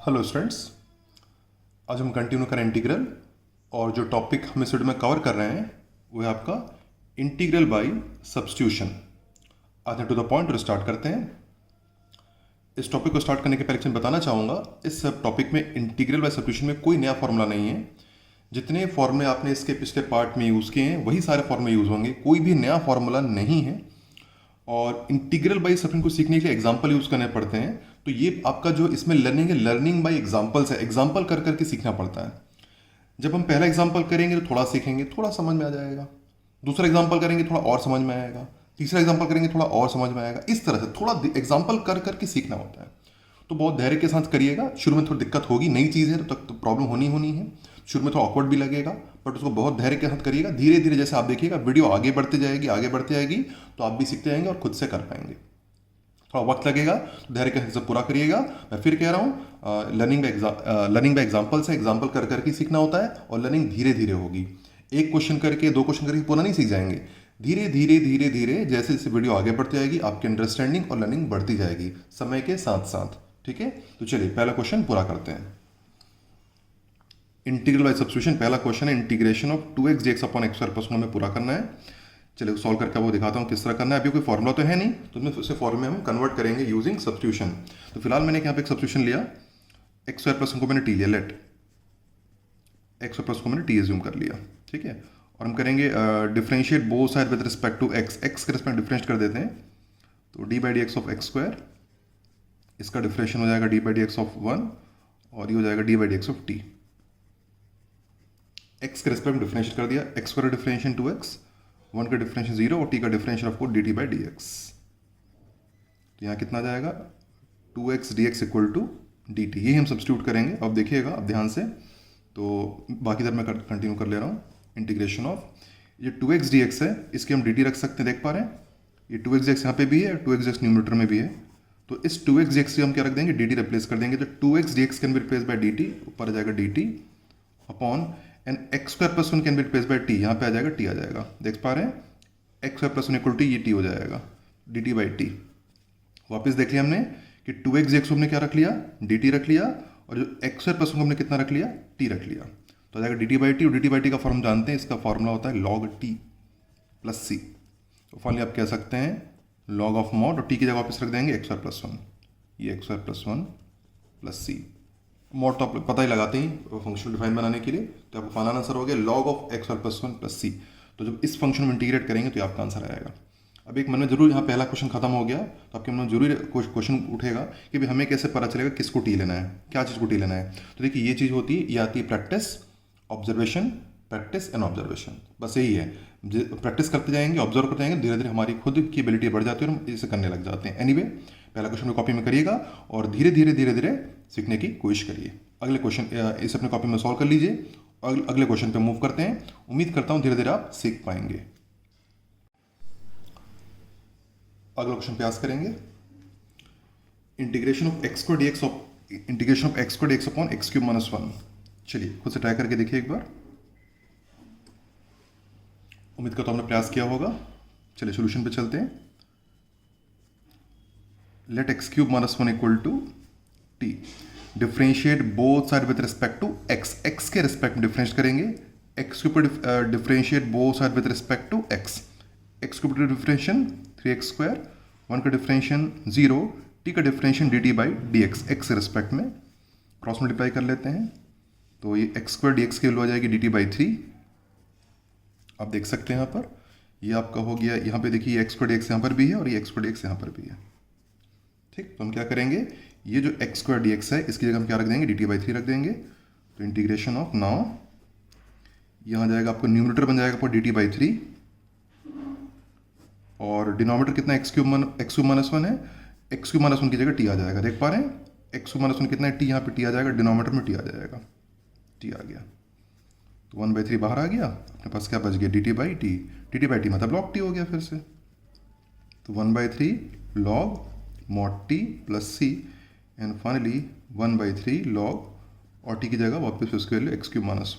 Hello students, आज हम continue करें इंटीग्रल। और जो टॉपिक हम इस वीडियो में कवर कर रहे हैं वो है आपका इंटीग्रल बाय सब्स्टिट्यूशन। आते हैं टू द पॉइंट और स्टार्ट करते हैं। इस टॉपिक को स्टार्ट करने के पहले मैं बताना चाहूँगा, इस सब टॉपिक में इंटीग्रल बाय सब्स्टिट्यूशन में कोई नया फॉर्मूला नहीं है। जितने फॉर्मूले आपने इसके पिछले पार्ट में यूज़ किए हैं वही सारे फॉर्मूले यूज़ होंगे, कोई भी नया फॉर्मूला नहीं है। और इंटीग्रल बाय सब्स्टिट्यूशन को सीखने के लिए एग्जाम्पल यूज़ करने पड़ते हैं। तो ये आपका जो इसमें लर्निंग है, लर्निंग बाय एग्जाम्पल्स है, एग्जाम्पल कर करके सीखना पड़ता है। जब हम पहला एग्जाम्पल करेंगे तो थोड़ा सीखेंगे, थोड़ा समझ में आ जाएगा। दूसरा एग्जाम्पल करेंगे थोड़ा और समझ में आएगा। तीसरा एग्जाम्पल करेंगे थोड़ा और समझ में आएगा। इस तरह से थोड़ा एग्जाम्पल कर करके सीखना होता है। तो बहुत धैर्य के साथ करिएगा। शुरू में थोड़ी दिक्कत होगी, नई चीज़ है तो तक तो प्रॉब्लम होनी है। शुरू में थोड़ा ऑकवर्ड भी लगेगा, बट उसको बहुत धैर्य के साथ करिएगा। धीरे धीरे जैसे आप देखिएगा वीडियो आगे बढ़ते जाएगी तो आप भी सीखते जाएंगे और खुद से कर पाएंगे। थोड़ा वक्त लगेगा तो धैर्य के साथ पूरा करिएगा। मैं फिर कह रहा हूँ, लर्निंग बाय एग्जाम्पल से एग्जाम्पल कर करके सीखना होता है और लर्निंग धीरे धीरे होगी। एक क्वेश्चन करके, दो क्वेश्चन करके पूरा नहीं सीख जाएंगे। धीरे धीरे जैसे जैसे वीडियो आगे बढ़ती जाएगी आपकी अंडरस्टैंडिंग और लर्निंग बढ़ती जाएगी समय के साथ साथ। ठीक है, तो चलिए पहला क्वेश्चन पूरा करते हैं। इंटीग्रल बाय सब्स्टिट्यूशन पहला क्वेश्चन है, integration of 2x dx upon x square plus 1 में पूरा करना है। चलिए सॉल्व करके वो दिखाता हूँ किस तरह करना है। अभी कोई फॉर्मूला तो है नहीं, तो उसमें उसे फॉर्मूले में हम कन्वर्ट करेंगे यूजिंग सब्स्टिट्यूशन। तो फिलहाल मैंने यहाँ पे एक सब्स्टिट्यूशन लिया, एक्स स्क्वायर प्लस 1 को मैंने टी लिया, लेट एक्स स्क्वायर प्लस को मैंने टी एज्यूम कर लिया। ठीक है, और हम करेंगे differentiate both side with respect to x. X के रिस्पेक्ट डिफरेंशिएट कर देते हैं, तो d by d x of x square, इसका डिफरेंशिएशन हो जाएगा d by d x of 1 और ये हो जाएगा d by d x of t. X के रिस्पेक्ट डिफरेंशिएट कर दिया, एक्स स्क्वायर डिफरेंशिएशन 2x, 1 का डिफरेंशिएशन 0 और t का differentiation of course dt by d x. तो यहाँ कितना जाएगा 2x dx equal to dt। ये हम सब्स्टिट्यूट करेंगे। अब देखिएगा अब ध्यान से, तो बाकी तरफ मैं कंटिन्यू कर ले रहा हूँ। इंटीग्रेशन ऑफ ये 2x dx है, इसके हम dt रख सकते हैं, देख पा रहे हैं। ये 2x dx यहाँ पे भी है, 2x dx न्यूमरेटर में भी है। तो इस 2x dx से हम क्या रख देंगे, dt रिप्लेस कर देंगे। तो 2x dx can be replace bye dt, ऊपर आ जाएगा dt upon and x square plus 1 can be replace bye T, यहाँ पे आ जाएगा टी आ जाएगा, देख पा रहे हैं। X square plus 1 equal to ये टी हो जाएगा डी टी बाई टी। वापस देख लिया हमने कि 2x dx को हमने क्या रख लिया, डी टी रख लिया, और जो एक्स स्क्वायर प्लस 1 को हमने कितना रख लिया, टी रख लिया। तो आ जाएगा डी टी बाई टी, और डी टी बाई टी का फॉर्म जानते हैं, इसका फॉर्मूला होता है लॉग टी प्लस सी। तो फाइनली आप कह सकते हैं लॉग ऑफ मॉड, और टी की जगह वापस रख देंगे एक्स स्क्वायर प्लस 1, ये एक्स स्क्वायर प्लस 1 प्लस सी। मॉड तो आप पता ही लगाते हैं फंक्शन डिफाइन बनाने के लिए, तो आपका फाइनल आंसर हो गया log of x square plus 1 plus C. तो जब इस फंक्शन में इंटीग्रेट करेंगे तो आपका आंसर आएगा। अब एक मन में जरूर, यहाँ पहला क्वेश्चन खत्म हो गया तो आपके मन में जरूर क्वेश्चन उठेगा कि भाई हमें कैसे पता चलेगा किसको टी लेना है, क्या चीज़ को टी लेना है। तो देखिए ये चीज़ होती है, ये आती है practice, observation, practice and observation. बस यही है, प्रैक्टिस करते जाएंगे, ऑब्जर्व करते जाएंगे, धीरे धीरे हमारी खुद की एबिलिटी बढ़ जाती है और हम इसे करने लग जाते हैं। एनीवे पहला क्वेश्चन कॉपी में करिएगा और धीरे धीरे सीखने की कोशिश करिए। अगले क्वेश्चन इसे अपने कॉपी में सॉल्व कर लीजिए। अगले क्वेश्चन पे मूव करते हैं। उम्मीद करता हूं धीरे धीरे आप सीख पाएंगे। अगला क्वेश्चन प्रयास करेंगे, integration of x square dx of integration of x square dx upon x cube minus 1। चलिए खुद से ट्राई करके देखिए एक बार। उम्मीद करता हूं आपने प्रयास किया होगा। चलिए सोल्यूशन पे चलते हैं। Let x cube minus 1 equal to t. Differentiate both side with respect to x. X के रिस्पेक्ट में डिफरेंशिएट करेंगे। एक्स के ऊपर differentiate both side with respect to x. X के ऊपर डिफरेंशिएशन 3x स्क्वायर, 1 का डिफरेंशिएशन 0, टी का differentiation d T by d x. X के रिस्पेक्ट में क्रॉस मल्टीप्लाई कर लेते हैं, तो ये एक्स स्क्वायर डी एक्स की वैल्यू आ जाएगी डी टी बाई 3। आप देख सकते हैं यहाँ पर ये आपका हो गया। यहाँ पे देखिए एक्स स्क्वायर डी एक्स यहाँ पर भी है और ये एक्स स्क्वायर डी एक्स यहाँ पर भी है। ठीक, तो हम क्या करेंगे, ये जो एक्स स्क्वायर डी एक्स है इसकी जगह हम क्या रख देंगे, डी टी बाई 3 रख देंगे। तो इंटीग्रेशन ऑफ नाउ यहाँ जाएगा आपको न्यूमरेटर बन जाएगा आपको डी टी बाई 3 और डिनोमिनेटर कितना एक्स क्यूब माइनस 1 है। एक्स क्यूब माइनस 1 की जगह टी आ जाएगा, देख पा रहे हैं। एक्स क्यूब माइनस 1 कितना है, टी, यहाँ पे टी आ जाएगा, डिनोमिनेटर में टी आ जाएगा, टी आ गया। तो 1/3 बाहर आ गया, अपने पास क्या बच गया, D T by T. D T by T मतलब लॉग टी हो गया फिर से। तो 1/3 log mod T plus C and finally 1/3 log, और टी की जगह वापस उसकी value X cube minus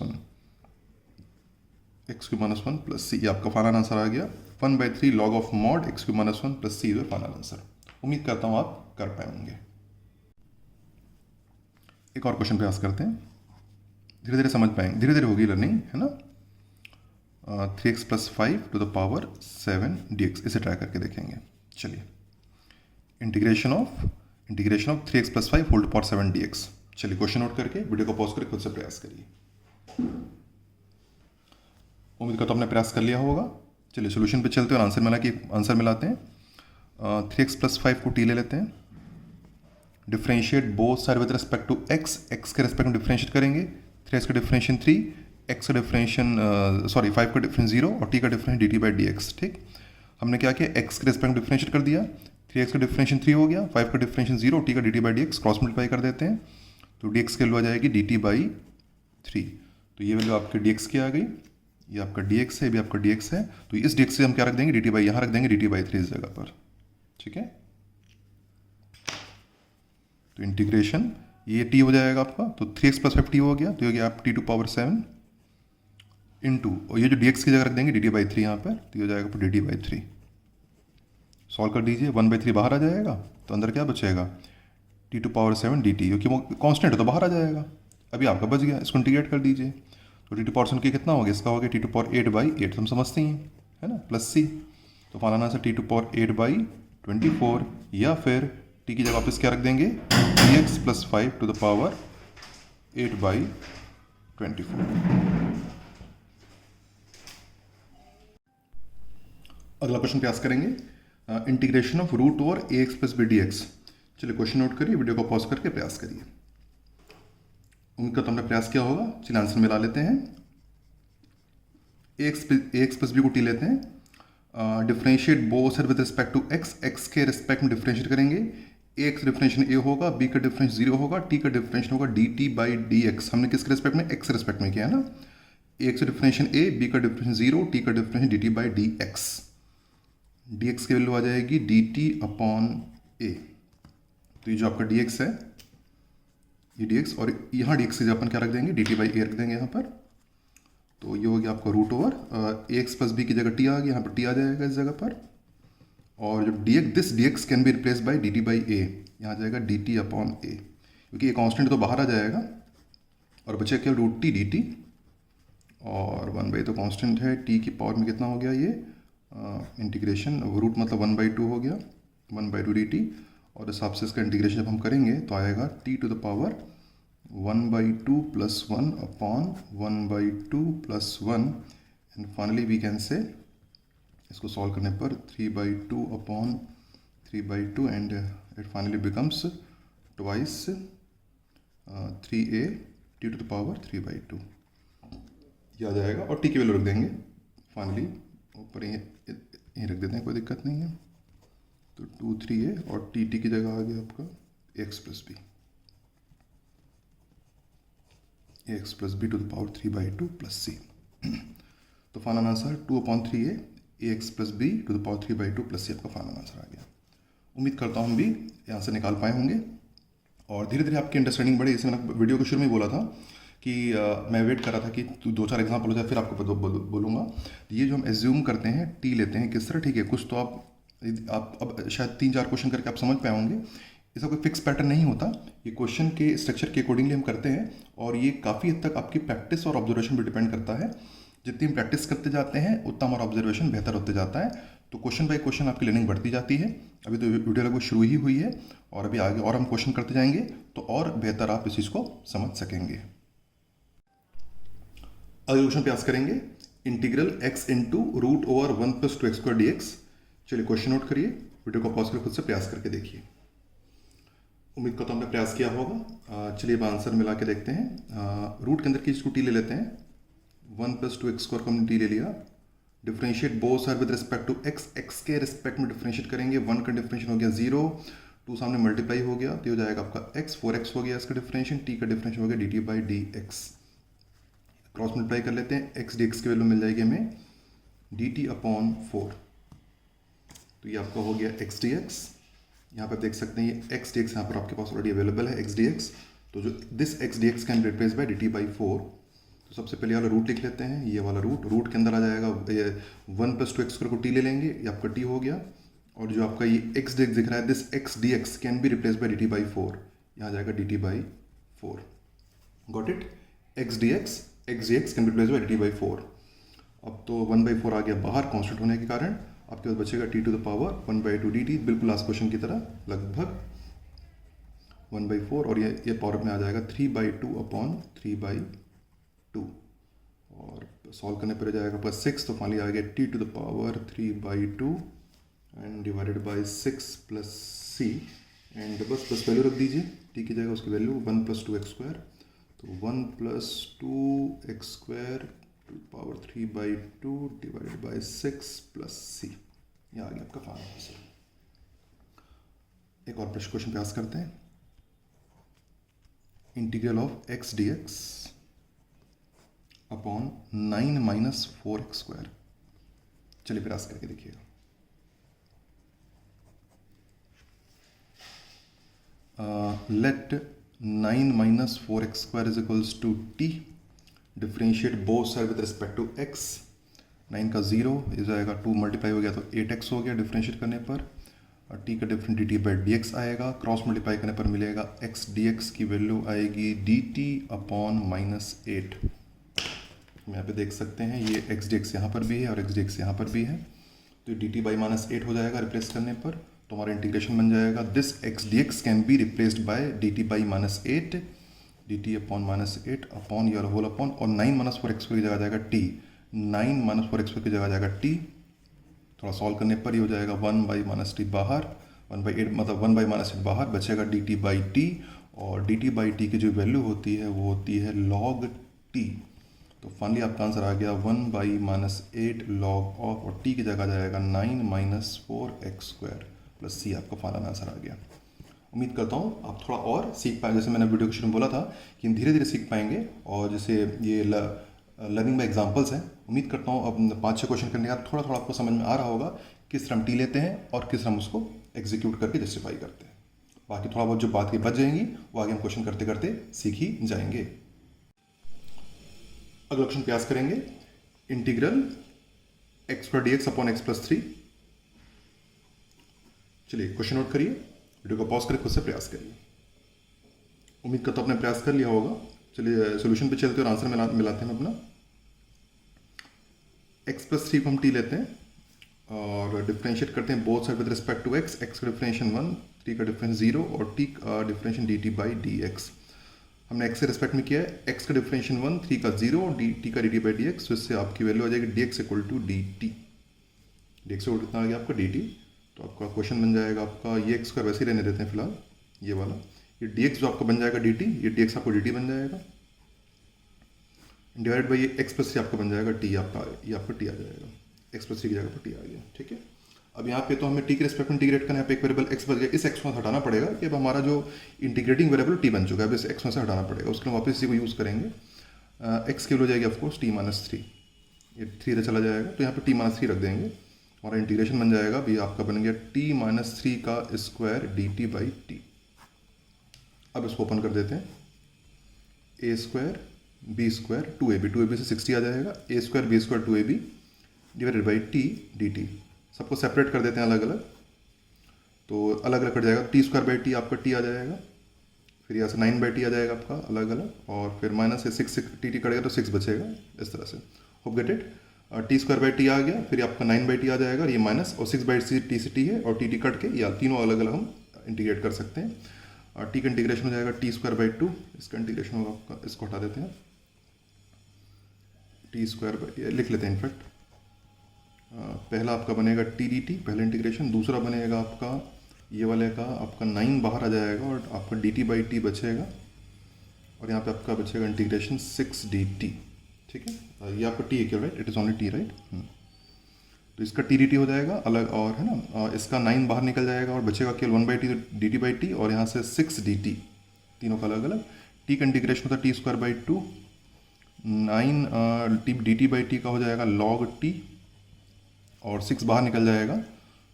1 plus C. ये आपका फाइनल आंसर आ गया 1/3 log of mod X cube minus 1 plus C. Final answer. उम्मीद करता हूँ आप कर पाएंगे। एक और क्वेश्चन प्रयास करते हैं, धीरे धीरे समझ पाएंगे, धीरे धीरे होगी लर्निंग, है ना। 3x + 5 ⁻⁷ dx, इसे ट्राई करके देखेंगे। चलिए, integration of 3x + 5 whole power 7 dx। चलिए क्वेश्चन नोट करके वीडियो को पॉज करके खुद से प्रयास करिए। उम्मीद करता हूं आपने प्रयास कर लिया होगा। चलिए सोल्यूशन पे चलते हैं और आंसर मिलाते हैं। 3x + 5 को t ले लेते हैं, differentiate both side with respect to x के रिस्पेक्ट में डिफ्रेंशिएट करेंगे। 3x का डिफ्रेंशिएशन 3, x का डिफ्रेंशिएशन 5 का डिफरेंस 0 और t का डिफरेंस dt/dx। ठीक, हमने क्या किया, x के रिस्पेक्ट में डिफ्रेंशिएट कर दिया, 3x का डिफ्रेंशिएशन 3 हो गया, 5 का डिफ्रेंशिएशन 0, t का dt/dx, क्रॉस मल्टीप्लाई कर देते हैं तो dx की वैल्यू आ जाएगी dt/3। तो ये वैल्यू आपके dx की आ गई, ये आपका dx है, ये भी आपका dx है। तो इस dx से हम क्या रख देंगे, dt यहाँ रख देंगे dt/3 इस जगह पर। ठीक है, तो इंटीग्रेशन ये t हो जाएगा आपका, तो 3x + 5 t हो गया, तो ये हो गया आप t⁻7 इंटू, और ये जो dx की जगह रख देंगे dt/3 यहाँ पर, तो ये हो जाएगा dt/3। सॉल्व कर दीजिए, 1/3 बाहर आ जाएगा, तो अंदर क्या बचेगा, t⁻7 dt, क्योंकि वो कांस्टेंट है तो बाहर आ जाएगा। अभी आपका बच गया, इसको इंटीग्रेट कर दीजिए, तो t⁻7 की कितना हो गया, इसका हो गया t⁻8/8, हम समझते हैं, है ना, प्लस c। तो फाइनल आंसर t⁻8/24, या फिर t की जगह वापस क्या रख देंगे, dx + 5 ⁻⁸ 8/24। अगला क्वेश्चन प्रयास करेंगे, integration of √/ax + b dx। चलिए क्वेश्चन नोट करिए, वीडियो को पॉज करके प्रयास करिए। उम्मीद करता हूं हमने प्रयास किया होगा। चलिए आंसर मिला लेते हैं। ax + b को t लेते हैं, differentiate both side with respect to x के रिस्पेक्ट में डिफरेंशिएट करेंगे। a का डिफरेंशिएशन a होगा, b का डिफरेंस 0 होगा, t का डिफरेंशिएशन होगा dt/dx। हमने किसके रिस्पेक्ट में, x रिस्पेक्ट में किया है ना। a का डिफरेंशिएशन a, b का डिफरेंस 0, t का डिफरेंस dt/dx। dx की वैल्यू आ जाएगी dt/a। तो ये जो आपका dx है, ये dx, और यहाँ dx की जगह अपन क्या रख देंगे, dt/a रख देंगे यहाँ पर। तो ये हो गया आपका √/ax + b की जगह t आ गया, यहाँ पर t आ जाएगा इस जगह पर। और जो this dx can be replace bye dt/a, यहाँ आ जाएगा dt/a, क्योंकि ये कांस्टेंट तो बाहर आ जाएगा और बचे केवल √t dt, और 1/, तो कांस्टेंट है, t की पावर में कितना हो गया ये, इंटीग्रेशन रूट मतलब 1/2 हो गया, 1/2 dt। और इस हिसाब से इसका इंटीग्रेशन जब हम करेंगे तो आएगा t⁻1/2 + 1/1/2 + 1, and finally we can say, इसको सॉल्व करने पर 3/2/3/2, and it finally becomes twice 3a t⁻3/2, यह आ जाएगा। और t की वैल्यू रख देंगे फाइनली ऊपर, यहीं रख देते हैं, कोई दिक्कत नहीं है। तो 2 3a और t की जगह आ गया आपका ax + b, ax + b ⁻3/2 + c। तो final answer 2/3a ax + b ⁻3/2 + c आपका फाइनल आंसर आ गया। उम्मीद करता हूँ हम भी ये आंसर निकाल पाए होंगे और धीरे धीरे आपकी अंडरस्टैंडिंग बढ़े। जैसे मैंने वीडियो को शुरू में बोला था कि मैं वेट कर रहा था कि 2-4 एग्जाम्पल हो जाए, फिर आपको बोलूँगा। ये जो हम एज्यूम करते हैं, टी लेते हैं किस तरह, ठीक है, कुछ तो आप अब शायद 3-4 क्वेश्चन करके आप समझ पाए होंगे। इसका कोई फिक्स पैटर्न नहीं होता, ये क्वेश्चन के स्ट्रक्चर के अकॉर्डिंगली हम करते हैं, और ये काफ़ी हद तक आपकी प्रैक्टिस और ऑब्जर्वेशन पर डिपेंड करता है। जितनी हम प्रैक्टिस करते जाते हैं उतना हमारा ऑब्जर्वेशन बेहतर होते जाता है, तो क्वेश्चन बाय क्वेश्चन आपकी लर्निंग बढ़ती जाती है। अभी तो वीडियो लगभग शुरू ही हुई है, और अभी आगे और हम क्वेश्चन करते जाएंगे तो और बेहतर आप इस चीज़ को समझ सकेंगे। अगले क्वेश्चन प्रयास करेंगे, integral x into √/1 + 2x² dx। चलिए क्वेश्चन नोट करिए, वीडियो को पॉज कर खुद से प्रयास करके देखिए। उम्मीद करता हूं हमने प्रयास किया होगा। चलिए अब आंसर मिला के देखते हैं। रूट के अंदर की इसको t ले लेते हैं, 1 + 2x² को हमने t ले लिया। Differentiate both side with respect to x के रिस्पेक्ट में डिफरेंशिएट करेंगे। 1 का डिफरेंशिएशन हो गया 0, 2 सामने मल्टीप्लाई हो गया, तो हो जाएगा आपका x, 4x हो गया इसका डिफरेंशिएशन, t का डिफरेंशिएशन हो गया dt/dx। क्रॉस मल्टीप्लाई कर लेते हैं, x dx की वैल्यू मिल जाएगी हमें dt/4। तो ये आपका हो गया x dx। यहाँ पर देख सकते हैं ये x dx यहाँ पर आपके पास ऑलरेडी अवेलेबल है x dx। तो जो this x dx can be replace by dt/4। तो सबसे पहले वाला रूट लिख लेते हैं, ये वाला रूट के अंदर आ जाएगा 1 + 2x² को t ले लेंगे, ये आपका t हो गया। और जो आपका ये x dx दिख रहा है, this x dx can be replace by dt/4, यहाँ आ जाएगा dt/4। 4. Got it. X D x can be replace by D by 4. अब तो 1/4 आ गया बाहर कांस्टेंट होने के कारण. आपके पास बचेगा t to the power 1/2 dt, बिल्कुल लास्ट क्वेश्चन की तरह लगभग 1/4, और ये पावर में आ जाएगा 3/2 अपॉन 3/2, और सॉल्व करने पर जाएगा आपका 6, तो फाइनली आ गया t to the power 3/2 and divided by 6 plus c, and बस वैल्यू रख दीजिए t की जगह उसकी वैल्यू 1 + 2x², तो 1 + 2x² to power 3/2 divided by 6 plus c. ये आ गया आपका फाइनल आंसर. एक और क्वेश्चन पास करते हैं. Integral of x dx upon 9 - 4x². चलिए प्रयास करके देखिएगा. Let 9 - 4x² is equals to t. Differentiate both side with respect to x. 9 का 0 इस जाएगा, 2 मल्टीप्लाई हो गया तो 8x हो गया डिफ्रेंशिएट करने पर. और t का डिफरेंट dt बाई dx आएगा. क्रॉस मल्टीप्लाई करने पर मिलेगा x dx की वैल्यू आएगी dt अपॉन -8. हम यहाँ पे देख सकते हैं ये x dx यहाँ पर भी है और x dx यहाँ पर भी है, तो dt बाई -8 हो जाएगा रिप्लेस करने पर. तो हमारा इंटीग्रेशन बन जाएगा this x dx can be replaced by dt by -8, dt upon -8 upon your whole upon, और 9 - 4x² की जगह आ जाएगा t. 9 - 4x² की जगह आ जाएगा t. थोड़ा सॉल्व करने पर ही हो जाएगा 1/-t बाहर, 1/8 मतलब 1/-8 बाहर, बचेगा dt बाई t, और dt बाई t की जो वैल्यू होती है वो होती है log t. तो फाइनली आपका आंसर आ गया 1/-8 log ऑफ, और t की जगह आ जाएगा 9 - 4x² प्लस c. आपका फाइनल आंसर आ गया. उम्मीद करता हूँ आप थोड़ा और सीख पाएंगे. जैसे मैंने वीडियो के शुरू में बोला था कि हम धीरे धीरे सीख पाएंगे, और जैसे ये लर्निंग में एग्जांपल्स हैं. उम्मीद करता हूँ अब 5-6 क्वेश्चन करने के बाद थोड़ा थोड़ा आपको समझ में आ रहा होगा किस तरह हम टी लेते हैं और किस तरह हम उसको एग्जीक्यूट करके जस्टिफाई करते हैं. बाकी थोड़ा बहुत जो बात की बच जाएंगी वो आगे हम क्वेश्चन करते करते सीख ही जाएंगे. अगला क्वेश्चन प्रयास करेंगे. Integral x² dx upon x + 3. चलिए क्वेश्चन नोट करिए, वीडियो को पॉज करके खुद से प्रयास करिए. उम्मीद करता हूँ आपने प्रयास कर लिया होगा. चलिए सोल्यूशन पे चलते और आंसर मिलाते हैं अपना. x + 3 को हम t लेते हैं और डिफ्रेंशिएट करते हैं both side with respect to x. x का डिफरेंशियल 1, 3 का डिफरेंस 0 और t का डिफरेंशियल dt बाई dx. हमने x के रिस्पेक्ट में किया है. x का डिफरेंशियल 1, 3 का 0 और t का dt बाई dx. तो इससे आपकी वैल्यू आ जाएगी dx equal to dt. dx equal कितना आ गया आपका dt. तो आपका क्वेश्चन बन जाएगा आपका, ये x का वैसे ही रहने देते हैं फिलहाल, ये वाला. ये dx जो आपका बन जाएगा dt, ये dx आपको dt बन जाएगा डिवाइड बाई ये x + 3 आपका बन जाएगा t. आपका ये आपका t आ जाएगा. x + 3 की जगह पर t आ गया. ठीक है. अब यहाँ पे तो हमें t के रिस्पेक्ट में इंटीग्रेट करना है. यहाँ पे एक वेरिएबल x बच गया. इस x को हटाना पड़ेगा कि अब हमारा जो इंटीग्रेटिंग वेरिएबल t बन चुका है. अब इस x में से हटाना पड़ेगा. उसके लिए वापस इसी को यूज़ करेंगे. x की वैल्यू हो जाएगी ऑफकोर्स t - 3. ये 3 इधर चला जाएगा तो यहाँ पे t - 3 रख देंगे. हमारा इंटीग्रेशन बन जाएगा. अभी आपका बन गया t - 3 का स्क्वायर dt बाई t. अब इसको ओपन कर देते हैं. a² b² 2ab से 60 आ जाएगा. a² b² 2ab divided by t dt. सबको सेपरेट कर देते हैं अलग अलग, तो अलग अलग कट जाएगा. t² बाई t आपका t आ जाएगा. फिर यहाँ से 9/t आ जाएगा आपका अलग अलग, और फिर माइनस से 6 t कटेगा तो 6 बचेगा. इस तरह से hope get it. t² by t आ गया. फिर आपका 9/t आ जाएगा. ये माइनस और 6/t से t है और t कट के या तीनों अलग अलग हम इंटीग्रेट कर सकते हैं. और t का इंटीग्रेशन हो जाएगा t² बाई 2. इसका इंटीग्रेशन होगा आपका, इसको हटा देते हैं. t² बाई लिख लेते हैं इनफैक्ट. पहला आपका बनेगा t dt, पहला इंटीग्रेशन. दूसरा बनेगा आपका ये वाले का आपका 9 बाहर आ जाएगा और आपका dt बाई t बचेगा. और यहाँ पे आपका बचेगा इंटीग्रेशन 6 dt. ठीक है. ये आपका t है क्या, right? It is only t, right? तो इसका t dt हो जाएगा अलग, और है ना इसका 9 बाहर निकल जाएगा और बचेगा केवल 1/t dt बाई t, और यहाँ से 6 dt. तीनों का अलग अलग. t का इंटीग्रेशन होता है t² by 2. 9 dt by t का हो जाएगा log t, और 6 बाहर निकल जाएगा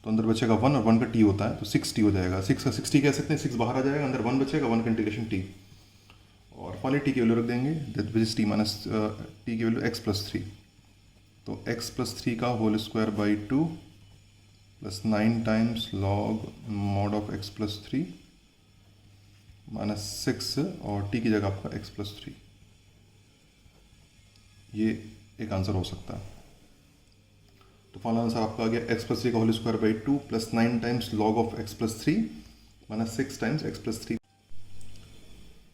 तो अंदर बचेगा 1, और 1 का t होता है तो 6t हो जाएगा. 6 का 6t कह सकते हैं. 6 बाहर आ जाएगा, अंदर 1 बचेगा, 1 का इंटीग्रेशन t, और फाइनली t की वैल्यू रख देंगे. दैट विच इज t की वैल्यू x + 3. तो x + 3 का whole square by 2 plus 9 times log mod of x + 3 -6 और t की जगह आपका x+3, ये एक आंसर हो सकता है। तो फाइनल आंसर आपका आ गया x+3 का whole square by 2 plus 9 times log of x+3 -6 times x+3।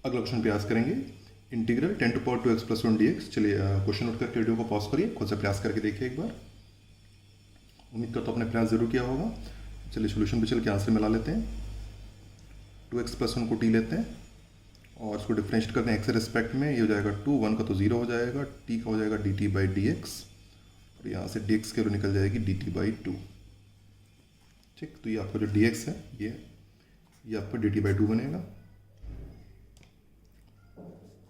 अगला क्वेश्चन प्रयास करेंगे, integral 10 to power 2x + 1 dx। चलिए क्वेश्चन नोट करके वीडियो को पॉज करिए, खुद से प्रयास करके देखिए एक बार। उम्मीद करता हूँ आपने प्रयास जरूर किया होगा। चलिए सोल्यूशन पे चल के आंसर मिला लेते हैं। 2x + 1 को t लेते हैं और इसको डिफरेंशिएट करते हैं x के रिस्पेक्ट में। ये हो जाएगा 2, 1 का तो 0 हो जाएगा, t का हो जाएगा dt/dx और यहाँ से dx के वैल्यू निकल जाएगी dt/2। ठीक, तो ये आपका जो dx है ये आपका dt/2 बनेगा।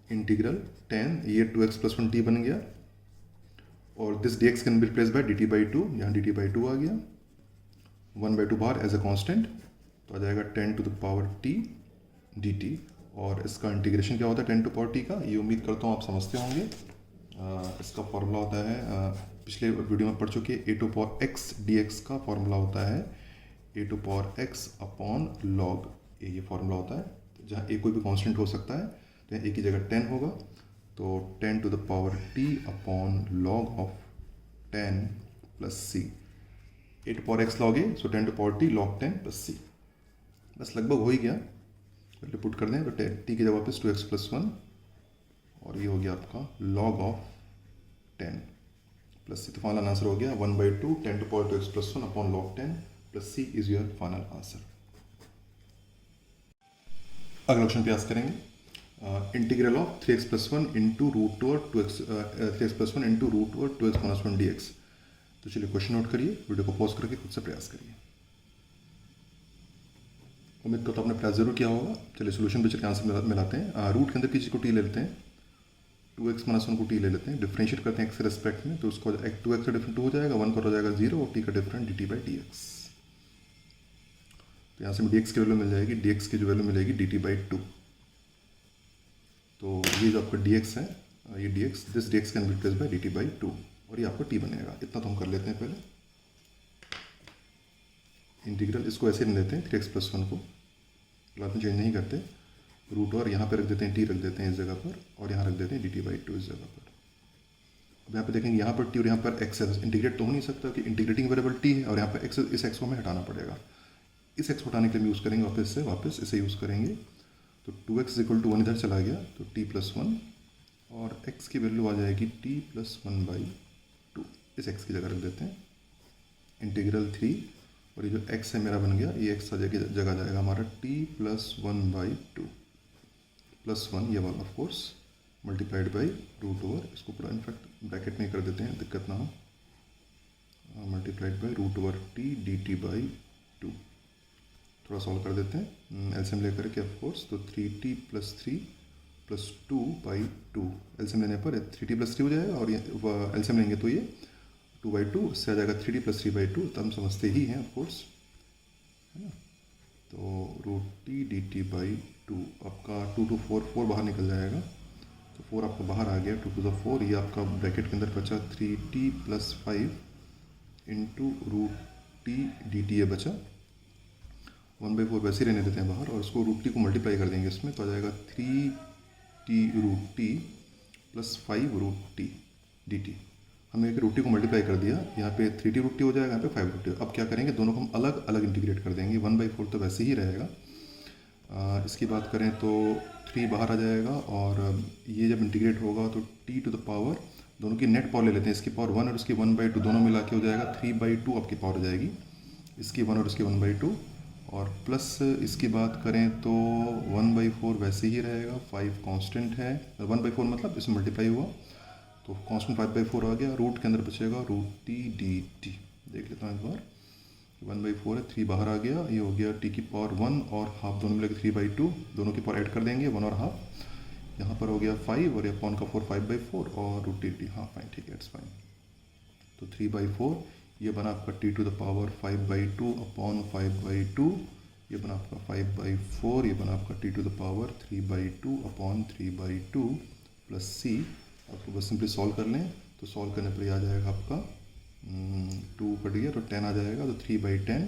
इंटीग्रल 10, ये 2x + 1 t बन गया और this dx can be replace bye dt/2, यहाँ dt/2 आ गया। 1/2 बाहर एज अ कांस्टेंट, तो आ जाएगा 10 to the power t dt। और इसका इंटीग्रेशन क्या होता है 10 टू पावर t का, ये उम्मीद करता हूँ आप समझते होंगे। इसका फॉर्मूला होता है, पिछले वीडियो में पढ़ चुके, a to power x dx का फॉर्मूला होता है a to power x upon log a, ये फॉर्मूला होता है। तो जहाँ a कोई भी कांस्टेंट हो सकता है, तो यहाँ a की जगह 10 होगा, तो 10 to the power t upon log of 10 plus c। a to power x log a, so 10 to power t log 10 plus c। बस लगभग हो ही गया, पहले पुट कर दें। तो t की जगह वापस 2x + 1 और ये हो गया आपका log ऑफ 10 प्लस c। तो फाइनल आंसर हो गया 1/2 10 to power 2x + 1 upon log 10 plus c is your final answer. अगला क्वेश्चन प्रयास करेंगे, integral of 3x + 1 into root over 2x 3x + 1 into root over 2x - 1 dx। तो चलिए question note करिए, video को पॉज करके खुद से प्रयास करिए। उम्मीद करता हूँ आपने प्रयास जरूर किया होगा। चलिए सोल्यूशन पे चल के आंसर मिलाते हैं। रूट के अंदर की चीज़ को t ले लेते हैं, 2x - 1 को t ले लेते हैं, डिफरेंशिएट करते हैं x के रिस्पेक्ट में। तो उसको 2x का डिफरेंट 2 हो जाएगा, 1 का हो जाएगा 0 और t का डिफरेंट dt/dx। तो यहाँ से dx की वैल्यू मिल जाएगी, dx की जो वैल्यू मिलेगी dt/2। तो ये जो आपका dx है, ये dx, this dx can be replaced bye dt/2 और ये आपका t बनेगा। इतना तो हम कर लेते हैं पहले। इंटीग्रल इसको ऐसे ले लेते हैं, 3x + 1 को बाद में चेंज नहीं करते, रूट और यहाँ पे रख देते हैं, t रख देते हैं इस जगह पर और यहाँ रख देते हैं dt/2 इस जगह पर। अब यहाँ पे देखेंगे, यहाँ पर t और यहाँ पर x है, इंटीग्रेट तो हो नहीं सकता कि इंटीग्रेटिंग वेरिएबल t है और यहाँ पर x, इस x को हमें हटाना पड़ेगा। इस x को हटाने के लिए यूज़ करेंगे वापस इसे यूज़ करेंगे। तो 2x = 1 इधर चला गया, तो t + 1 और x की वैल्यू आ जाएगी t + 1/2, इस x की जगह रख देते हैं। इंटीग्रल 3 और ये जो x है मेरा बन गया, ये x की जगह जाएगा हमारा t + 1/2 प्लस 1 ये वाला of course multiplied by root over, इसको पूरा इनफैक्ट ब्रैकेट में कर देते हैं, दिक्कत ना हो, multiplied by root over t dt/2। थोड़ा सॉल्व कर देते हैं एलसीएम लेकर के ऑफ कोर्स। तो 3t + 3 + 2/2, एलसीएम लेने पर 3t + 3 हो जाएगा और ये एलसीएम लेंगे तो ये 2/2, इससे आ जाएगा 3t + 3/2। तो हम समझते ही हैं ऑफ कोर्स, है ना। तो रूट t dt/2 आपका 2 to 4 बाहर निकल जाएगा, तो 4 आपका बाहर आ गया, 2 to the 4, ये आपका ब्रैकेट के अंदर बचा 3t + 5 into root t dt ये बचा। 1/4 वैसे ही रहने देते हैं बाहर और इसको रूट t को मल्टीप्लाई कर देंगे इसमें, तो आ जाएगा 3t root t + 5 root t dt। हमने एक रूट t को मल्टीप्लाई कर दिया, यहाँ पे 3t रूट t हो जाएगा, यहाँ पे 5 रूट t। अब क्या करेंगे, दोनों को हम अलग अलग इंटीग्रेट कर देंगे। 1/4 तो वैसे ही रहेगा। इसकी बात करें तो 3 बाहर आ जाएगा और ये जब इंटीग्रेट होगा तो t टू द पावर, दोनों की नेट पावर ले लेते हैं, इसकी पावर 1 और इसकी 1/2 दोनों मिला के हो जाएगा 3/2 आपकी पावर हो जाएगी, इसकी 1 और इसकी 1/2। और प्लस इसकी बात करें तो 1/4 वैसे ही रहेगा, 5 कांस्टेंट है, 1/4 मतलब इसमें मल्टीप्लाई हुआ तो कांस्टेंट 5/4 आ गया, रूट के अंदर बचेगा रूट t dt। देख लेता हूँ एक बार, 1/4 है, 3 बाहर आ गया, ये हो गया t की पावर 1 और हाफ, दोनों मिलेगा 3/2, दोनों की पावर ऐड कर देंगे 1 और हाफ, यहाँ पर हो गया 5 और ये अपॉन का 4 5/4 और रूट t, हाँ फाइन, ठीक है, इट्स फाइन। तो 3/4 ये बना आपका t to the power 5/2 upon 5/2, ये बना आपका 5/4, ये बना आपका t to the power 3/2 upon 3/2 plus c। आपको बस सिंपली सॉल्व कर लें, तो सॉल्व करने पर ये आ जाएगा आपका 2 कट गया तो 10 आ जाएगा, तो 3/10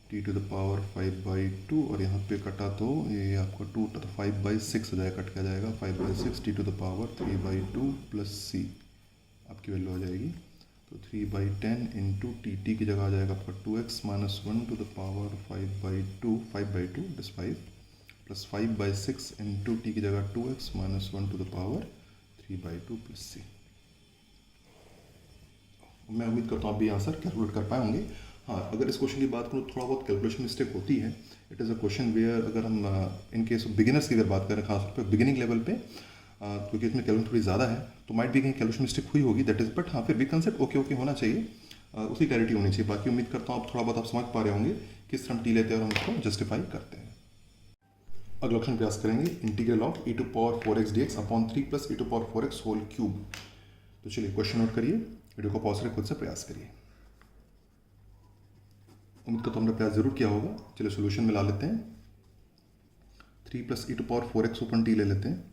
टी टू द पावर 5/2 और यहाँ पे कटा तो ये आपका 2 तो 5/6 हो जाएगा, कट के आ जाएगा 5/6 T to the power 3/2 plus C आपकी वैल्यू आ जाएगी। तो 3/10 इंटू टी की जगह आ जाएगा आपका 2x minus 1 to the power 5/2 this 5 plus 5/6 into T की जगह 2x minus 1 to the power 3/2 plus C. मैं उम्मीद करता हूँ आप भी आंसर कैलकुलेट कर पाए होंगे। हाँ, अगर इस क्वेश्चन की बात करूँ थोड़ा बहुत कैलकुलेशन मिस्टेक होती है। It is a question where अगर हम इन केस ऑफ बिगिनर्स की अगर बात करें खासतौर पर बिगिनिंग लेवल पे, क्योंकि इसमें कैलकुलेशन थोड़ी ज़्यादा है तो माइट भी कहीं कैलकुलेशन मिस्टेक हुई होगी, दैट इज़, बट हाँ फिर भी कंसेप्ट ओके होना चाहिए, उसकी क्लैरिटी होनी चाहिए। बाकी उम्मीद करता हूँ आप थोड़ा बहुत आप समझ पा रहे होंगे किस तरह हम टी लेते हैं और हम उसको जस्टिफाई करते हैं। अगला ऑप्शन प्रयास करेंगे integral of e to power 4x dx upon 3 plus e to power 4x whole cube. तो चलिए क्वेश्चन नोट करिए, वीडियो को पॉज करके खुद से प्रयास करिए। उम्मीद करता हूँ हमने प्रयास जरूर किया होगा। चलिए सोल्यूशन में ला लेते हैं। 3 plus e to power 4x open t ले लेते हैं,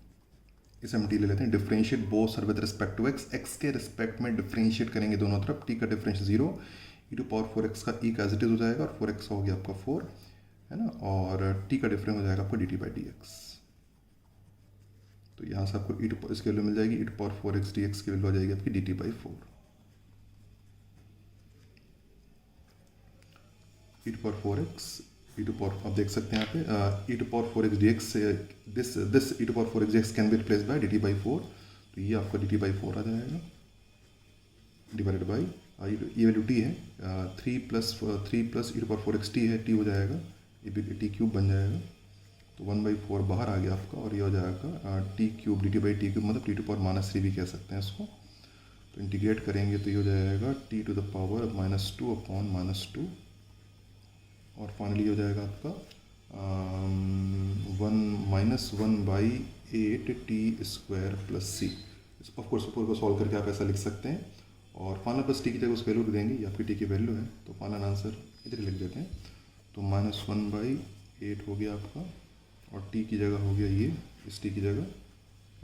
इसे हम टी ले लेते हैं। Differentiate both are with respect to x के रिस्पेक्ट में डिफरेंशिएट करेंगे दोनों तरफ। t का difference 0, e to power 4x का e का एज इट इज हो जाएगा और 4x हो गया आपका 4 है ना, और t का डिफरेंस हो जाएगा आपको dt/dx। तो यहाँ से आपको इसकी वैल्यू मिल जाएगी, e to power 4x dx की वैल्यू आ जाएगी आपकी dt/4। e to power 4x e to power, आप देख सकते हैं यहाँ पे e to power 4x dx से this e to power 4x dx can be replace by dt/4। तो ये आपका dt/4 आ जाएगा डिवाइडेड बाई ये वैल्यू t है, 3 plus e to power 4x t है, t हो जाएगा, ये भी टी क्यूब बन जाएगा। तो 1/4 बाहर आ गया आपका और ये हो जाएगा टी क्यूब dt/t क्यूब, मतलब टी टू पावर -3 भी कह सकते हैं इसको। तो इंटीग्रेट करेंगे तो ये हो जाएगा t to the power -2 upon -2 और फाइनली हो जाएगा आपका 1 -1/8t² प्लस सी। ऑफकोर्स ऊपर को सॉल्व करके आप ऐसा लिख सकते हैं और फाइनल बस टी की जगह उस वैल्यू देंगे, ये आपकी टी की वैल्यू है। तो फाइनल आंसर इधर लिख देते हैं। तो -1/8 हो गया आपका और टी की जगह हो गया ये, इस टी की जगह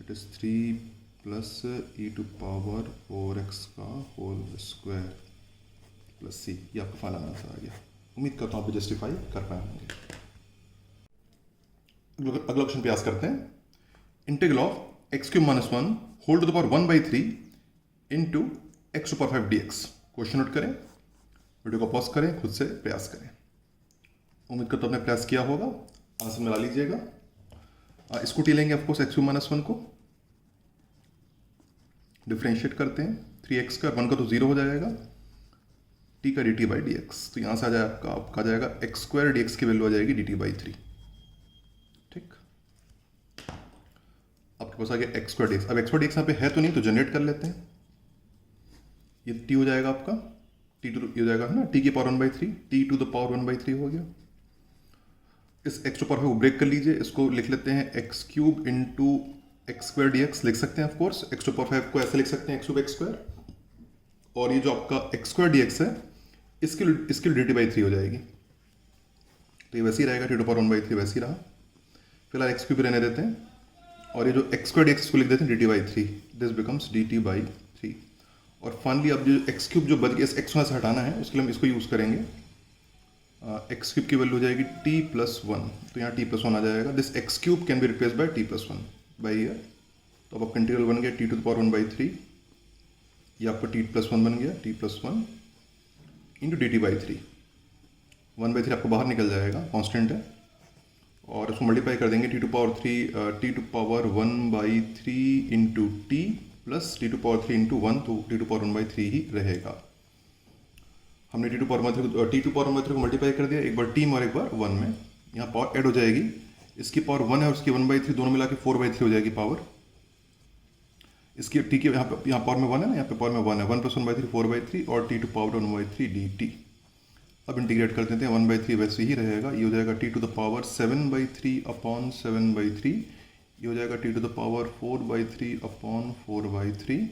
it is 3 plus e to power 4x का होल स्क्वायर प्लस सी। ये आपका फाइनल आंसर आ गया। उम्मीद करता हूँ आप जस्टिफाई कर पाए होंगे। अगला क्वेश्चन प्रयास करते हैं। Integral of x³ - 1 whole to the power 1/3 into x to power 5 dx। Question note करें, वीडियो को पॉज करें, खुद से प्रयास करें। उम्मीद करता हूँ आपने प्रयास किया होगा, आंसर मिला लीजिएगा। इसको टी लेंगे ऑफकोर्स x³ - 1 को डिफ्रेंशिएट करते हैं, 3x² 1 का तो 0 हो जाएगा, t का dt/dx। तो यहाँ से आ जाए आपका आ जाएगा x² dx की वैल्यू आ जाएगी dt/3। ठीक, आपके पास आ गया x² dx। अब x² dx यहाँ पे है तो नहीं, तो जनरेट कर लेते हैं। ये t हो जाएगा आपका, t टू हो जाएगा है ना, t की power 1/3, t to the power 1/3 हो गया। इस x टू पावर को ब्रेक कर लीजिए, इसको लिख लेते हैं x³ इंटू x² dx लिख सकते हैं ऑफकोर्स। x टू पावर 5 को ऐसे लिख सकते हैं x³ x², और ये जो आपका x² dx है इसकी dt/3 हो जाएगी। तो ये वैसे ही रहेगा, t टू पावर 1/3 वैसे ही रहा। फिलहाल x³ रहने देते हैं और ये जो x² dx को लिख देते हैं dt/3, दिस बिकम्स dt/3। और फाइनली अब जो x³ जो बच गया, इस x से हटाना है, उसके लिए हम इसको यूज़ करेंगे। x³ की वैल्यू हो जाएगी t+1, तो यहाँ t+1 आ जाएगा। This x³ can be replace bye t+1 by year. तो अब आपका इंटीग्रल बन गया t टू द पावर 1/3, ये आपका t+1 बन गया, t+1 इंटू dt/3। 1/3 आपको बाहर निकल जाएगा, कांस्टेंट है, और इसको मल्टीप्लाई कर देंगे t to power 1/3 into t plus t to power 3 into 1, तो t टू पावर 1/3 ही रहेगा। हमने t टू पावर 1/3 को मल्टीप्लाई कर दिया, एक बार t में और एक बार 1 में। यहाँ पावर ऐड हो जाएगी, इसकी पावर 1 है, उसकी 1/3 दोनों मिला के 4/3 हो जाएगी पावर। इसकी t के यहाँ पावर में 1 है ना, यहाँ पे पावर में 1 है, 1 + 1/3 4/3 और t टू पावर 1/3 dt। अब इंटीग्रेट कर देते हैं, 1/3 वैसे ही रहेगा, ये हो जाएगा t to the power 7/3 upon 7/3, ये हो जाएगा t to the power 4/3 upon 4/3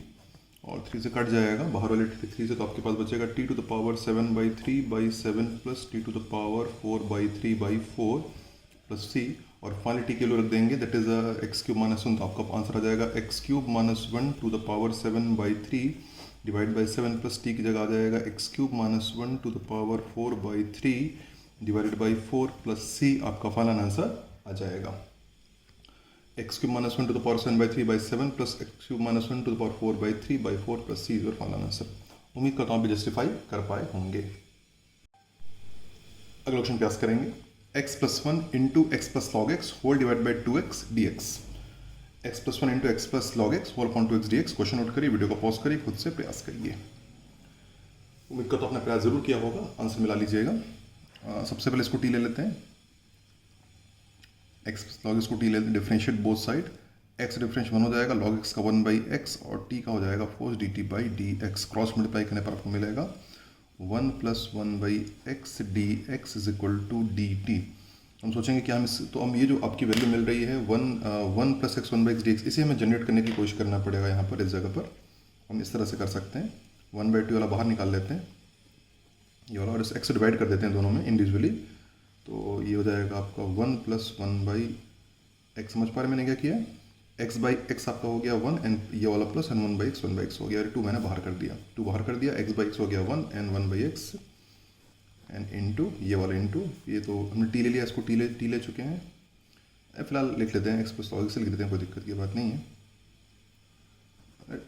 और 3 से कट जाएगा बाहर वाले 3 से, तो आपके पास बचेगा t to the power 7/3/7 plus t to the power 4/3/4 plus c, और फाइनली t के लिए रख देंगे, दैट इज x³ - 1। तो आपका आंसर आ जाएगा x³ - 1 to the power 7/3 divide by 7 प्लस t की जगह आ जाएगा x³ - 1 to the power 4/3 divided by 4 plus C आपका फाइनल आंसर आ जाएगा। X cube minus 1 to the power 7/3/7 plus X cube minus 1 to the power 4/3/4 plus C is your final answer. उम्मीद करता हूँ आप भी जस्टिफाई कर पाए होंगे। अगला क्वेश्चन प्रयास करेंगे। x plus 1 into x plus log x whole divide by 2x dx। x plus 1 into x plus log x whole upon 2x dx। Question note करिए, वीडियो को पॉज करिए, खुद से प्रयास करिए। उम्मीद करता हूँ आपने प्रयास जरूर किया होगा, आंसर मिला लीजिएगा। सबसे पहले इसको टी ले लेते हैं। एक्स प्लस लॉग इसको टी लेते हैं, differentiate both side. X differentiate 1 हो जाएगा, लॉग एक्स का 1/x और टी का हो जाएगा फोर्स dt by dx। Cross multiply करने पर आपको मिलेगा 1 plus 1/x dx is equal to dt। हम सोचेंगे कि हम ये जो आपकी वैल्यू मिल रही है 1 प्लस एक्स 1/x dx, इसे हमें जनरेट करने की कोशिश करना पड़ेगा। यहाँ पर इस जगह पर हम इस तरह से कर सकते हैं, 1/2 वाला बाहर निकाल लेते हैं ये वाला, और इस x से डिवाइड कर देते हैं दोनों में इंडिविजुअली। तो ये हो जाएगा आपका 1 प्लस 1/x। समझ पा रहे मैंने क्या किया? x/x आपका हो गया 1 एंड ये वाला प्लस एंड 1/x हो गया, 2 मैंने बाहर कर दिया, 2 बाहर कर दिया, x/x हो गया 1 एंड 1/x एंड इंटू ये वाला इंटू ये, तो हमने टी ले लिया, इसको टी ले चुके हैं। फिलहाल लिख लेते हैं एक्स प्लस लॉग से लिख देते हैं, कोई दिक्कत की बात नहीं है।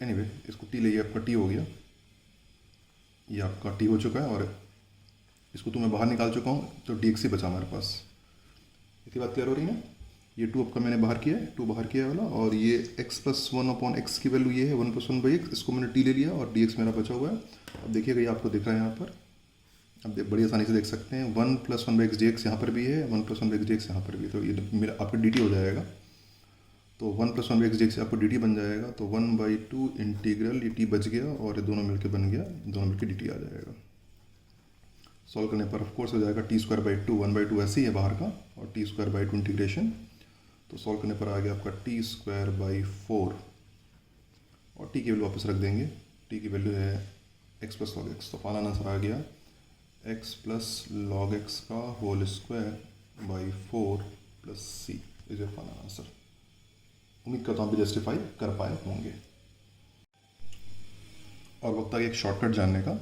एनीवे इसको टी ले, ये आपका टी हो गया, ये आपका टी हो चुका है, और इसको तो मैं बाहर निकाल चुका हूँ, तो dx ही बचा हमारे पास। इतनी बात क्लियर हो रही है? ये 2 आपका मैंने बाहर किया है, 2 बाहर किया वाला, और ये x प्लस 1/x की वैल्यू ये है 1 प्लस 1/x, इसको मैंने टी ले लिया और dx मेरा बचा हुआ है। अब देखिएगा ये आपको दिख रहा है यहाँ पर, अब बड़ी आसानी से देख सकते हैं 1 प्लस 1/x dx यहाँ पर भी है, 1 प्लस 1/x dx यहाँ पर भी, तो ये मेरा आपका dt हो जाएगा। तो 1 प्लस 1/x dx आपको dt बन जाएगा, तो 1/2 इंटीग्रल, ये t बच गया और ये दोनों मिलकर बन गया, दोनों मिलकर dt आ जाएगा। सॉल्व करने पर ऑफ कोर्स हो जाएगा t²/2, 1/2 ऐसे ही है बाहर का, और t²/2 इंटीग्रेशन, तो सॉल्व करने पर आ गया आपका t²/4, और t की वैल्यू वापस रख देंगे, t की वैल्यू है x प्लस लॉग एक्स, तो फाइनल आंसर आ गया x प्लस लॉग एक्स का whole square by 4 plus C is your final answer. उम्मीद करता हूँ भी जस्टिफाई कर पाए होंगे। और वक्त आ गया एक शॉर्टकट जानने का,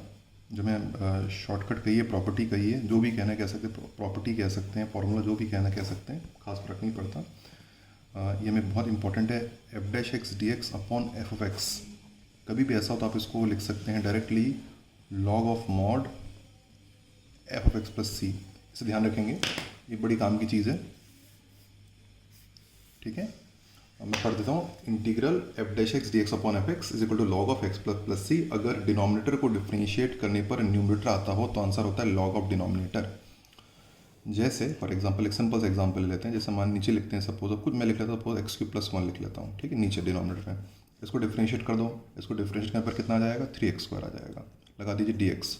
जो मैं शॉर्टकट कहिए, प्रॉपर्टी कहिए, जो भी कहना कह सकते हैं, प्रॉपर्टी कह सकते हैं, फॉर्मूला जो भी कहना कह सकते हैं, खास फर्क नहीं पड़ता। ये में बहुत इंपॉर्टेंट है, f' dx अपॉन f(x). कभी भी ऐसा हो तो आप इसको लिख सकते हैं directly log of mod f(x plus C). इसे ध्यान रखेंगे, ये बड़ी काम की चीज़ है, ठीक है। अब मैं पढ़ देता हूँ, integral f' dx upon f(x) is equal to log of x plus C. अगर डिनोमिनेटर को डिफ्रेंशिएट करने पर न्यूमरेटर आता हो तो आंसर होता है लॉग ऑफ डिनोमिनेटर। जैसे फॉर एग्जांपल एक सिंपल सा एग्जांपल ले लेते हैं, जैसे मान नीचे लिखते हैं, सपोज अब कुछ मैं लिख लेता हूँ, सपोज x³ प्लस 1 लिख लेता हूँ, ठीक है, नीचे डिनोमिनेटर में। इसको डिफ्रेंशिएट कर दो, इसको डिफ्रेंशिएट करने पर कितना आ जाएगा, 3x² आ जाएगा, लगा दीजिए dx,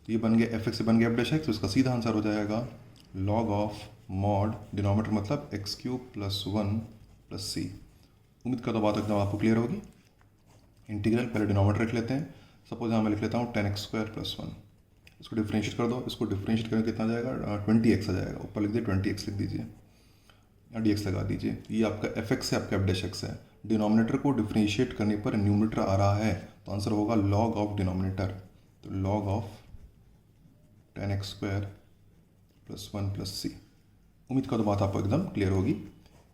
तो ये बन गया f(x) से बन गया f', तो इसका सीधा आंसर हो जाएगा लॉग ऑफ मॉड डिनोमिनेटर मतलब x³ प्लस 1 प्लस सी। उम्मीद करता हूँ बात एकदम आपको क्लियर होगी। इंटीग्रल पहले डिनोमिनेटर लिख लेते हैं, सपोज यहाँ मैं लिख लेता हूँ 10x² प्लस 1, इसको डिफ्रेंशिएट कर दो, इसको डिफ्रेंशिएट करके कितना आ जाएगा, 20x आ जाएगा, ऊपर लिख दिए 20x लिख दीजिए, dx लगा दीजिए। ये आपका f(x) है, आपका f'(x) है। डिनोमिनेटर को डिफ्रेंशिएट करने पर न्यूमरेटर आ रहा है, तो आंसर होगा लॉग ऑफ डिनोमिनेटर, तो log of 10x² plus 1 plus C. उम्मीद का तो बात आपको एकदम क्लियर होगी।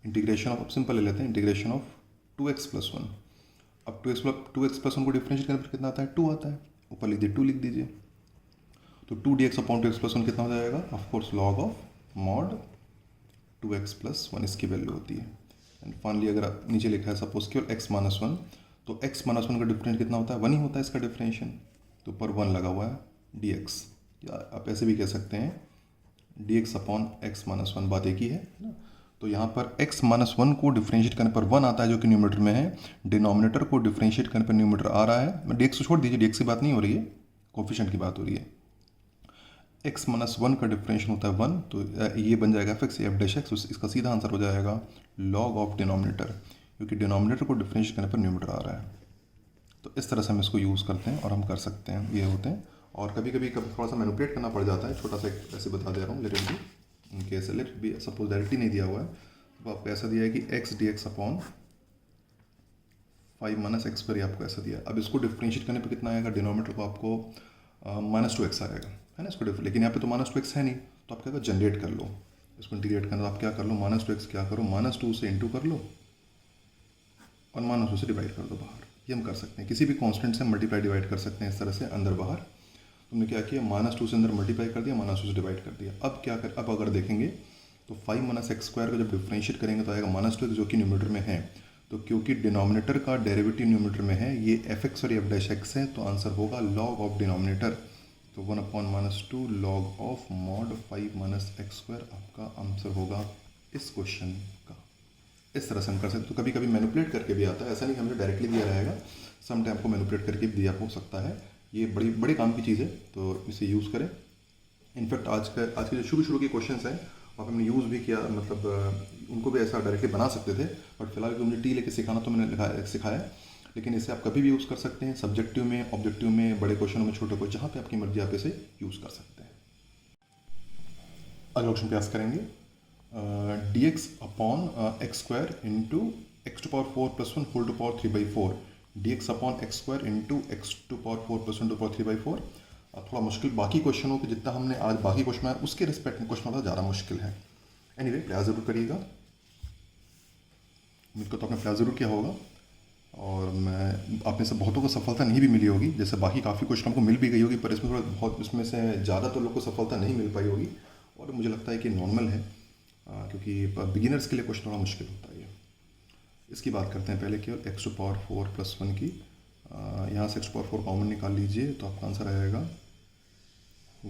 इंटीग्रेशन ऑफ, सिंपल ले लेते हैं, इंटीग्रेशन ऑफ 2x प्लस 1। अब 2x प्लस 1 को डिफ्रेंशिएट करने पर कितना आता है, 2 आता है, ऊपर लिख दिए 2 लिख दीजिए, तो 2dx अपॉन 2x प्लस 1 कितना हो जाएगा, of course log of mod 2x plus 1 इसकी वैल्यू होती है। एंड फाइनली अगर नीचे लिखा है सपोज केवल x माइनस 1, तो x माइनस 1 का डिफरेंस कितना होता है, 1 ही होता है इसका डिफरेंशिएशन, तो ऊपर 1 लगा हुआ है dx, या आप ऐसे भी कह सकते हैं dx अपॉन x माइनस 1, बात एक ही है ना। तो यहाँ पर x माइनस 1 को डिफ्रेंशिएट करने पर 1 आता है जो कि न्यूमरेटर में है, डिनोमिनेटर को डिफ्रेंशिएट करने पर न्यूमरेटर आ रहा है, dx को छोड़ दीजिए, dx की बात नहीं हो रही है, कोफिशिएंट की बात हो रही है। x माइनस 1 का डिफरेंशिएशन होता है 1, तो ये बन जाएगा f(x) f', इसका सीधा आंसर हो जाएगा लॉग ऑफ डिनोमिनेटर, क्योंकि डिनोमिनेटर को डिफ्रेंशिएट करने पर न्यूमरेटर आ रहा है। तो इस तरह से हम इसको यूज़ करते हैं और हम कर सकते हैं, ये होते हैं। और कभी कभी थोड़ा सा मैनिपुलेट करना पड़ जाता है, छोटा सा एक ऐसे बता दे रहा हूँ, लेट इट बी, इनके ऐसे लेट बी, सपोज डायरेक्टली नहीं दिया हुआ है, तो आपको ऐसा दिया है कि x dx upon 5 minus x पर, आपको ऐसा दिया है। अब इसको डिफ्रेंशिएट करने पर कितना आएगा, डिनोमिनेटर को आपको -2x आएगा, है ना, इसको लेकिन यहाँ पे तो -2x है नहीं, तो आप क्या करो, जनरेट कर लो, इसको इंटीग्रेट करना। तो आप क्या कर लो, -2x क्या करो, -2 से इंटू कर लो और -2 से डिवाइड कर दो बाहर। ये हम कर सकते हैं, किसी भी कांस्टेंट से मल्टीप्लाई डिवाइड कर सकते हैं इस तरह से अंदर बाहर। तुमने क्या किया, -2 से अंदर मल्टीप्लाई कर दिया, -2 से डिवाइड कर दिया। अब क्या कर, अब अगर देखेंगे तो 5 - x² को जब डिफ्रेंशिएट करेंगे तो आएगा -2x जो कि न्यूमरेटर में है। तो क्योंकि डिनोमिनेटर का डेरिवेटिव न्यूमरेटर में है, ये f(x) और f'(x) है, तो आंसर होगा log ऑफ डिनोमिनेटर। तो 1/-2 log ऑफ mod 5 - x² आपका आंसर होगा इस क्वेश्चन का। इस तरह से हम कर सकते। तो कभी कभी मैनिपुलेट करके भी आता है, ऐसा नहीं कि हमें डायरेक्टली दिया रहेगा, सम टाइम को मैनिपुलेट करके भी दिया हो सकता है। ये बड़ी बड़े काम की चीज़ है, तो इसे यूज़ करें। इनफैक्ट आज के जो शुरू के क्वेश्चंस हैं वहाँ पे हमने यूज़ भी किया, मतलब उनको भी ऐसा डायरेक्टली बना सकते थे, बट फिलहाल कि मुझे टी लेके सिखाना तो मैंने सिखाया। लेकिन इसे आप कभी भी यूज़ कर सकते हैं, सब्जेक्टिव में, ऑब्जेक्टिव में, बड़े क्वेश्चनों में, छोटे क्वेश्चन, जहाँ पे आपकी मर्जी आप इसे यूज़ कर सकते हैं। अगला क्वेश्चन प्रयास करेंगे, dx upon x² into x⁴ + 1 whole to power 3/4, dx upon x² into x⁴ + 1 to power 3/4। थोड़ा मुश्किल बाकी क्वेश्चनों के जितना हमने आज बाकी क्वेश्चन आया उसके रिस्पेक्ट में क्वेश्चन वाला ज़्यादा मुश्किल है। एनीवे प्रयास ज़रूर करिएगा, मुझको तो आपने प्रयास ज़रूर किया होगा, और मैं आप में से बहुतों को सफलता नहीं भी मिली होगी, जैसे बाकी काफ़ी क्वेश्चन हमको मिल भी गई होगी, पर इसमें थोड़ा बहुत इसमें से ज़्यादा तो लोग को सफलता नहीं मिल पाई होगी, और मुझे लगता है कि नॉर्मल है, क्योंकि बिगिनर्स के लिए क्वेश्चन थोड़ा मुश्किल होता है। इसकी बात करते हैं पहले केवल x⁴ + 1 की। यहाँ से x⁴ कॉमन निकाल लीजिए तो आपका आंसर आएगा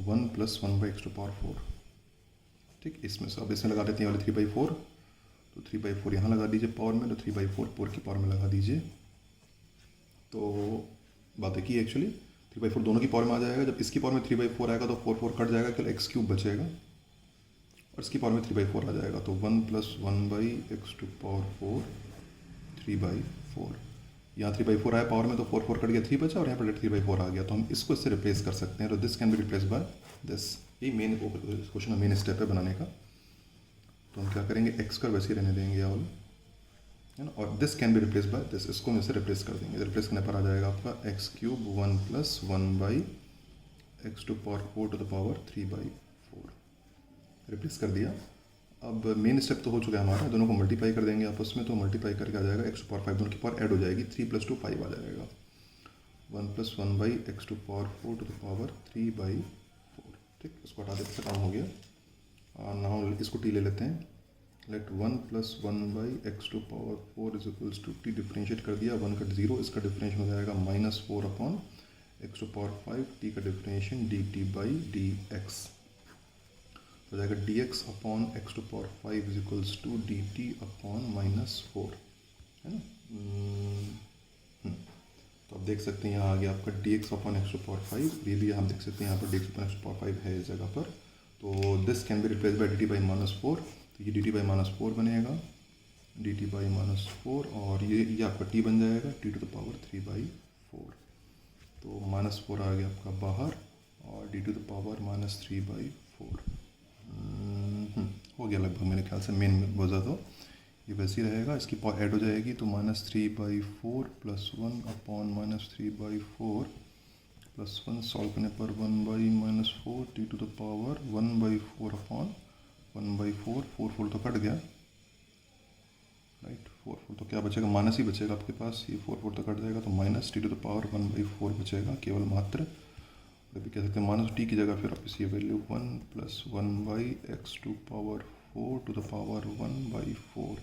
1 + 1/x⁴। ठीक, इसमें से अब इसमें लगा देते हैं वाले 3/4, तो 3/4 यहाँ लगा दीजिए पावर में, तो 3/4 4 की पावर में लगा दीजिए। तो बात है कि एक्चुअली 3/4 दोनों की पावर में आ जाएगा। जब इसकी पावर में 3/4 आएगा तो 4 कट जाएगा, केवल x³ बचेगा, और इसकी पावर में 3/4 आ जाएगा, तो 1 + 1/x⁴ 3/4। यहाँ 3/4 आया पावर में, तो 4 कट गया, 3 बचा, और यहाँ पर 3/4 आ गया, तो हम इसको इससे रिप्लेस कर सकते हैं। तो this can be replace by this. ये मेन क्वेश्चन मेन स्टेप है बनाने का। तो हम क्या करेंगे, x² वैसे ही रहने देंगे ऑल, है ना, और this can be replace by this, इसको हम इससे रिप्लेस कर देंगे। रिप्लेस करने पर आ जाएगा आपका x³ 1 + 1/x⁴ to the power 3/4। Replace कर दिया। अब मेन स्टेप तो हो चुका है हमारा, दोनों को मल्टीप्लाई कर देंगे आपस में, तो मल्टीप्लाई करके आ जाएगा x⁴ दोनों की पावर ऐड हो जाएगी, 3 + 2 5 आ जाएगा। 1 + 1/x⁴ टू द पावर 3/4। ठीक, इसको हटा देते, काम हो गया। नाउ इसको टी ले लेते हैं। Late 1 + 1/x⁴ is T differentiate कर दिया, 1 कट 0, इसका डिफ्रेंशिएशन हो जाएगा -4/x⁴, टी का डिफ्रेंशिएशन dt/dx हो जाएगा, dx upon x⁴ is dt upon -4, है ना। तो आप देख सकते हैं यहाँ आ गया आपका dx अपॉन x⁴, ये भी हम देख सकते हैं यहाँ पर dx अपॉन x⁴ है इस जगह पर। तो this can be replace bye dt/-4, तो ये dt/-4 बनेगा, dt/-4, और ये आपका t बन जाएगा, t टू द पावर 3/4। तो -4 आ गया आपका बाहर, और d टू द पावर -3/4 हो गया लगभग, मेरे ख्याल से मेन वजह तो ये वैसे ही रहेगा। इसकी पावर ऐड हो जाएगी, तो -3/4 + 1 अपॉन -3/4 + 1 सॉल्व करने पर 1/-4 t to the power 1/4 upon 1/4, 4 तो कट गया, राइट। 4 तो क्या बचेगा, माइनस ही बचेगा आपके पास, ये 4 तो कट जाएगा, तो minus t to the power 1/4 बचेगा केवल मात्र। अभी कह सकते हैं माइनस टी की जगह फिर आप इसी value 1 + 1/x⁴ to the power 1/4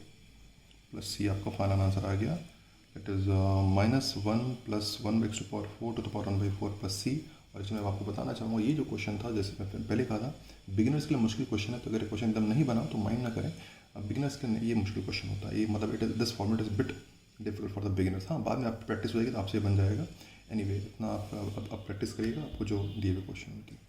plus C आपका फाइनल आंसर आ गया। It is -1 + 1/x⁴ to the power 1/4 plus C. और इसमें मैं आपको बताना चाहूँगा, ये जो क्वेश्चन था, जैसे मैं पहले कहा था, बिगिनर्स के लिए मुश्किल क्वेश्चन है, तो अगर क्वेश्चन एकदम नहीं बना तो माइंड ना करें। बिगिनर्स के लिए ये मुश्किल क्वेश्चन होता है, ये मतलब it is this format is bit difficult for the beginners. हाँ, बाद में आप प्रैक्टिस हो जाएगी तो आपसे बन जाएगा। एनीवे इतना आप प्रैक्टिस करिएगा, आपको जो दिए हुए क्वेश्चन होती है।